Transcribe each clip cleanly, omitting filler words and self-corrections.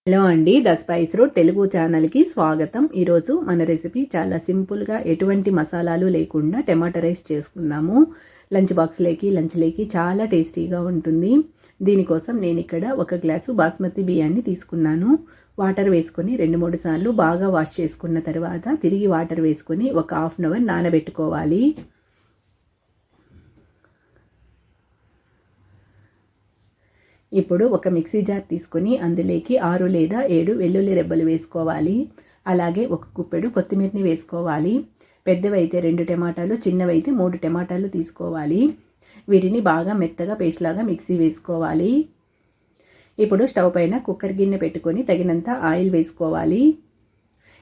Hello అండి, the spice route Telugu ఛానల్కి స్వాగతం. ఈరోజు మన రెసిపీ చాలా సింపుల్గా ఎటువంటి మసాలాలు లేకుండా టమాటా రైస్ చేసుకుందాము. లంచ్ లంచ్లోకి చాలా టేస్టీగా ఉంటుంది. దీనికోసం నేను ఇక్కడ 1 గ్లాసు బాస్మతి బియ్యాన్ని తీసుకున్నాను. వాటర్ వేసుకొని 2-3 సార్లు బాగా వాష్ చేసుకున్న తర్వాత తిరిగి వాటర్ వేసుకొని ఒక హాఫ్ అన్ అవర్ నానబెట్టుకోవాలి. ఇప్పుడు ఒక మిక్సీ జార్ తీసుకొని అందులోకి 6 లేదా 7 వెల్లుల్లి రెబ్బలు వేసుకోవాలి. అలాగే ఒక గుప్పెడు కొత్తిమీరని వేసుకోవాలి. పెద్దవైతే 2 టమాటాలు, చిన్నవైతే 3 టమాటాలు తీసుకోవాలి. వీటిని బాగా మెత్తగా పేస్ట్ లాగా మిక్సీ వేసుకోవాలి. ఇప్పుడు స్టవ్ పైన కుక్కర్ గిన్నె పెట్టుకొని తగినంత ఆయిల్ వేసుకోవాలి.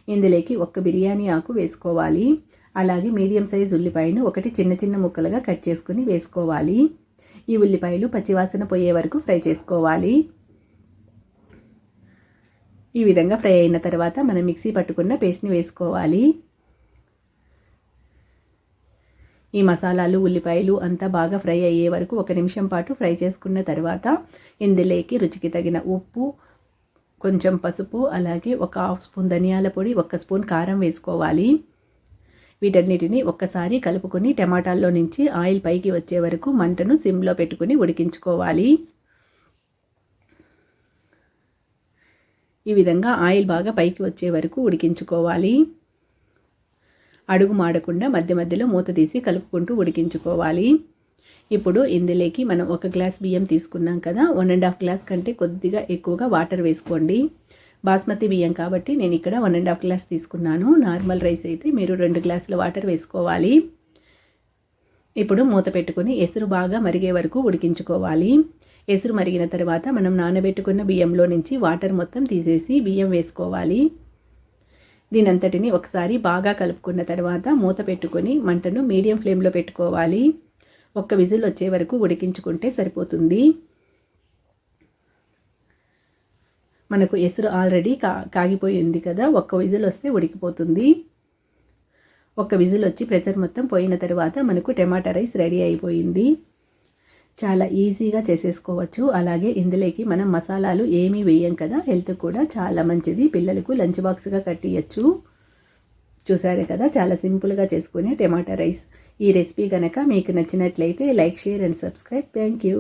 ఇందులోకి 1 బిర్యానీ ఆకు వేసుకోవాలి. అలాగే మీడియం సైజ్ ఉల్లిపాయను 1 చిన్న చిన్న ముక్కలుగా కట్ చేసుకొని వేసుకోవాలి. ఈ ఉల్లిపాయలు పచ్చివాసన పోయే వరకు ఫ్రై చేసుకోవాలి. ఈ విధంగా ఫ్రై అయిన తర్వాత మనం మిక్సీ పట్టుకున్న పేస్ట్ని వేసుకోవాలి. ఈ మసాలాలు, ఉల్లిపాయలు అంతా బాగా ఫ్రై అయ్యే వరకు 1 నిమిషం పాటు ఫ్రై చేసుకున్న తర్వాత ఇందులోకి రుచికి తగిన ఉప్పు, కొంచెం పసుపు, అలాగే 1 హాఫ్ స్పూన్ ధనియాల పొడి, 1 స్పూన్ కారం వేసుకోవాలి. వీటన్నిటిని ఒక్కసారి కలుపుకొని టమాటాల్లో నుంచి ఆయిల్ పైకి వచ్చే వరకు మంటను సిమ్లో పెట్టుకుని ఉడికించుకోవాలి. ఈ విధంగా ఆయిల్ బాగా పైకి వచ్చే వరకు ఉడికించుకోవాలి. అడుగు మాడకుండా మధ్య మధ్యలో మూత తీసి కలుపుకుంటూ ఉడికించుకోవాలి. ఇప్పుడు ఇందులోకి మనం 1 గ్లాస్ బియ్యం తీసుకున్నాం కదా, 1.5 గ్లాస్ కంటే కొద్దిగా ఎక్కువగా వాటర్ వేసుకోండి. బాస్మతి బియ్యం కాబట్టి నేను ఇక్కడ 1.5 గ్లాస్ తీసుకున్నాను. నార్మల్ రైస్ అయితే మీరు 2 గ్లాసుల వాటర్ వేసుకోవాలి. ఇప్పుడు మూత పెట్టుకొని ఎసురు బాగా మరిగే వరకు ఉడికించుకోవాలి. ఎసురు మరిగిన తర్వాత మనం నానబెట్టుకున్న బియ్యంలో నుంచి వాటర్ మొత్తం తీసేసి బియ్యం వేసుకోవాలి. దీనంతటిని ఒకసారి బాగా కలుపుకున్న తర్వాత మూత పెట్టుకొని మంటను మీడియం ఫ్లేమ్లో పెట్టుకోవాలి. 1 విజిల్ వచ్చే వరకు ఉడికించుకుంటే సరిపోతుంది. మనకు ఎసురు ఆల్రెడీ కాగిపోయి ఉంది కదా, 1 విజిల్ వస్తే ఉడికిపోతుంది. 1 విజిల్ వచ్చి ప్రెషర్ మొత్తం పోయిన తర్వాత మనకు టమాటా రైస్ రెడీ అయిపోయింది. చాలా ఈజీగా చేసేసుకోవచ్చు. అలాగే ఇందులోకి మనం మసాలాలు ఏమీ వేయం కదా, హెల్త్ కూడా చాలా మంచిది. పిల్లలకు లంచ్ బాక్స్గా కట్టియచ్చు. చూసారు కదా, చాలా సింపుల్గా చేసుకునే టమాటా రైస్. ఈ రెసిపీ కనుక మీకు నచ్చినట్లయితే like, share and subscribe. Thank you.